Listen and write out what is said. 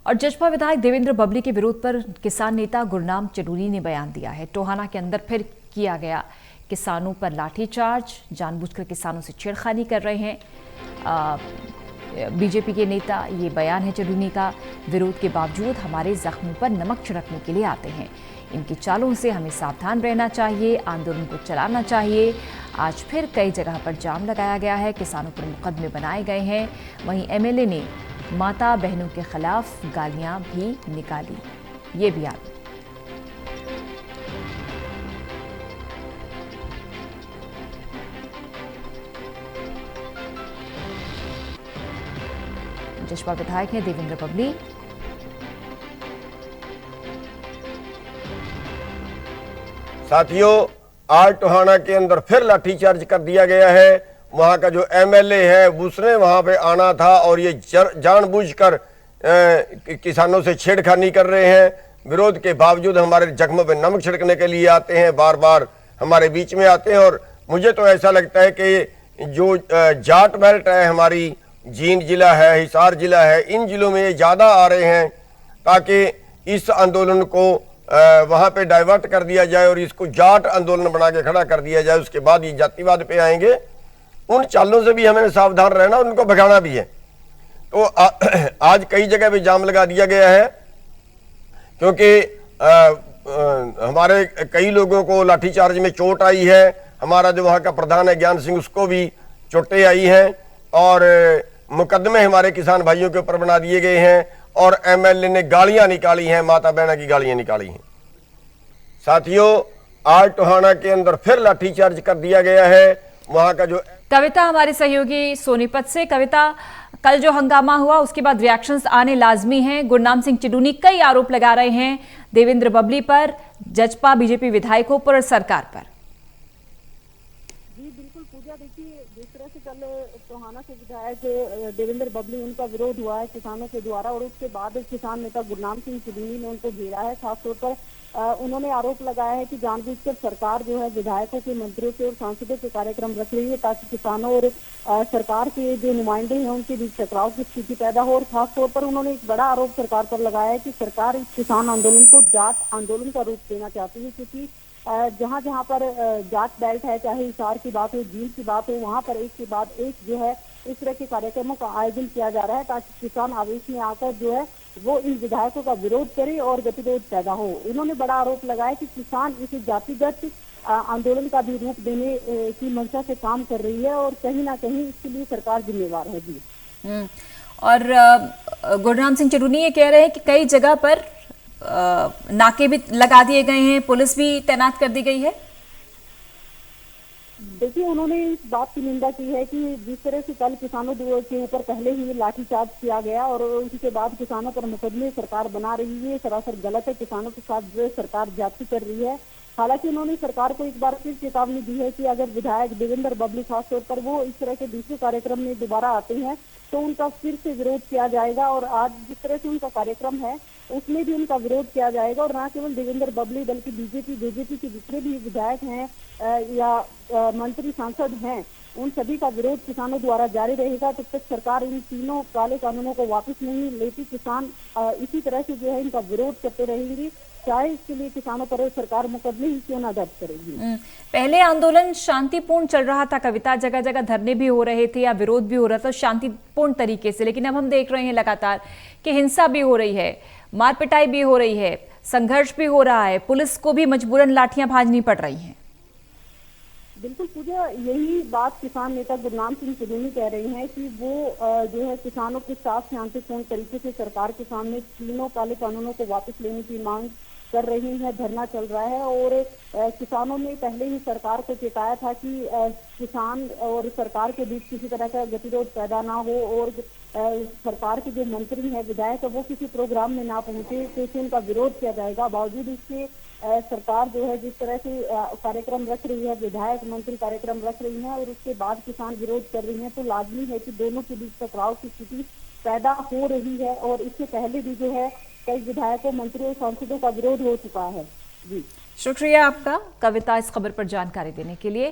और जजपा विधायक देवेंद्र बबली के विरोध पर किसान नेता गुरनाम चडूनी ने बयान दिया है। टोहाना के अंदर फिर किया गया किसानों पर लाठीचार्ज, जानबूझकर किसानों से छेड़खानी कर रहे हैं बीजेपी के नेता। ये बयान है चडूनी का। विरोध के बावजूद हमारे जख्मों पर नमक छिड़कने के लिए आते हैं। इनकी चालों से हमें सावधान रहना चाहिए, आंदोलन को चलाना चाहिए। आज फिर कई जगह पर जाम लगाया गया है, किसानों पर मुकदमे बनाए गए हैं। वहीं एमएलए ने माता बहनों के खिलाफ गालियां भी निकाली। ये भी याद। जजपा विधायक हैं देवेंद्र बबली। साथियों, आज टोहाना के अंदर फिर लाठीचार्ज कर दिया गया है। वहां का जो एमएलए है उसने वहां पे आना था और ये जानबूझकर किसानों से छेड़खानी कर रहे हैं। विरोध के बावजूद हमारे जख्म पे नमक छिड़कने के लिए आते हैं, बार बार हमारे बीच में आते हैं। और मुझे तो ऐसा लगता है कि जो जाट बेल्ट है, हमारी जींद जिला है, हिसार जिला है, इन जिलों में ये ज़्यादा आ रहे हैं ताकि इस आंदोलन को वहां पे डाइवर्ट कर दिया जाए और इसको जाट आंदोलन बना के खड़ा कर दिया जाए। उसके बाद ये जातिवाद पे आएंगे। उन चालों से भी हमें सावधान रहना, उनको भगाना भी है। तो आज कई जगह पे जाम लगा दिया गया है क्योंकि हमारे कई लोगों को लाठीचार्ज में चोट आई है। हमारा जो वहाँ का प्रधान है ज्ञान सिंह, उसको भी चोटें आई हैं और मुकदमे हमारे किसान भाइयों के ऊपर बना दिए गए हैं और एमएलए ने गालियां निकाली हैं, माता बहना की गालियां निकाली हैं। साथियों, आज टोहाना के अंदर फिर लाठीचार्ज कर दिया गया है। वहां का जो कविता हमारे सहयोगी सोनीपत से। कविता, कल जो हंगामा हुआ उसके बाद रिएक्शंस आने लाजमी हैं। गुरनाम सिंह चडूनी कई आरोप लगा रहे हैं देवेंद्र बबली पर, जजपा बीजेपी विधायकों पर और सरकार पर। जी बिल्कुल पूजा, देखिए जिस तरह से कल टोहाना के विधायक देवेंद्र बबली, उनका विरोध हुआ है किसानों के द्वारा और उसके बाद किसान नेता गुरनाम सिंह चडूनी ने उनको घेरा है। खासतौर पर उन्होंने आरोप लगाया है कि जानबूझकर सरकार जो है विधायकों के, मंत्रियों के और सांसदों के कार्यक्रम रख रही है ताकि किसानों और सरकार के जो नुमाइंदे हैं उनके बीच टकराव की स्थिति पैदा हो। और खासतौर पर उन्होंने एक बड़ा आरोप सरकार पर लगाया है कि सरकार इस किसान आंदोलन को जाट आंदोलन का रूप देना चाहती है, क्योंकि जहां जहां पर जाट बेल्ट है, चाहे हिसार की बात हो, जींद की बात हो, वहां पर एक के बाद एक जो है इस तरह के कार्यक्रमों का आयोजन किया जा रहा है ताकि किसान आवेश में आकर जो है वो इन विधायकों का विरोध करे और गतिरोध पैदा हो। उन्होंने बड़ा आरोप लगाया कि किसान इसे जातिगत आंदोलन का भी रूप देने की मंशा से काम कर रही है और कहीं ना कहीं इसके लिए सरकार जिम्मेवार है। जी और गुरनाम सिंह चडूनी ये कह रहे हैं कि कई जगह पर नाके भी लगा दिए गए हैं, पुलिस भी तैनात कर दी गई है। देखिए, उन्होंने इस बात की निंदा की है कि जिस तरह से कल किसानों के ऊपर पहले ही लाठीचार्ज किया गया और उसके बाद किसानों पर मुकदमे सरकार बना रही है, सरासर गलत है। किसानों के साथ जो सरकार ज्यादती कर रही है। हालांकि उन्होंने सरकार को एक बार फिर चेतावनी दी है कि अगर विधायक देवेंद्र बबली खासतौर पर वो इस तरह के दूसरे कार्यक्रम में दोबारा आते हैं तो उनका फिर से विरोध किया जाएगा। और आज जिस तरह से उनका कार्यक्रम है उसमें भी उनका विरोध किया जाएगा। और न केवल देवेंद्र बबली बल्कि बीजेपी के जितने भी विधायक हैं या मंत्री सांसद हैं, उन सभी का विरोध किसानों द्वारा जारी रहेगा जब तक सरकार इन तीनों काले कानूनों को वापस नहीं लेती। किसान इसी तरह से जो है इनका विरोध करते रहेंगे, चाहे इसके लिए किसानों पर सरकार मुकदमे ही क्यों ना दर्ज करेगी। पहले आंदोलन शांतिपूर्ण चल रहा था कविता, जगह जगह धरने भी हो रहे थे या विरोध भी हो रहा था शांतिपूर्ण तरीके से, लेकिन अब हम देख रहे हैं लगातार कि हिंसा भी हो रही है, मार पिटाई भी हो रही है, संघर्ष भी हो रहा है, पुलिस को भी मजबूरन लाठियां भाजनी पड़ रही हैं। बिल्कुल पूजा, यही बात किसान नेता गुरनाम सिंह चडूनी कह रहे हैं कि वो जो है किसानों के साथ शांतिपूर्ण तरीके से सरकार के सामने तीनों काले कानूनों को वापस लेने की मांग कर रही है। धरना चल रहा है और किसानों ने पहले ही सरकार को चेताया था कि किसान और सरकार के बीच किसी तरह का गतिरोध पैदा ना हो और सरकार के जो मंत्री हैं, विधायक है, वो किसी प्रोग्राम में ना पहुंचे तो इससे उनका विरोध किया जाएगा। बावजूद इसके सरकार जो है जिस तरह से कार्यक्रम रख रही है, विधायक मंत्री कार्यक्रम रख रही है और उसके बाद किसान विरोध कर रही हैं, तो लाजमी है कि दोनों के बीच टकराव की स्थिति पैदा हो रही है। और इससे पहले भी जो है कई विधायकों, मंत्रियों, सांसदों का विरोध हो चुका है। जी शुक्रिया आपका कविता, इस खबर पर जानकारी देने के लिए।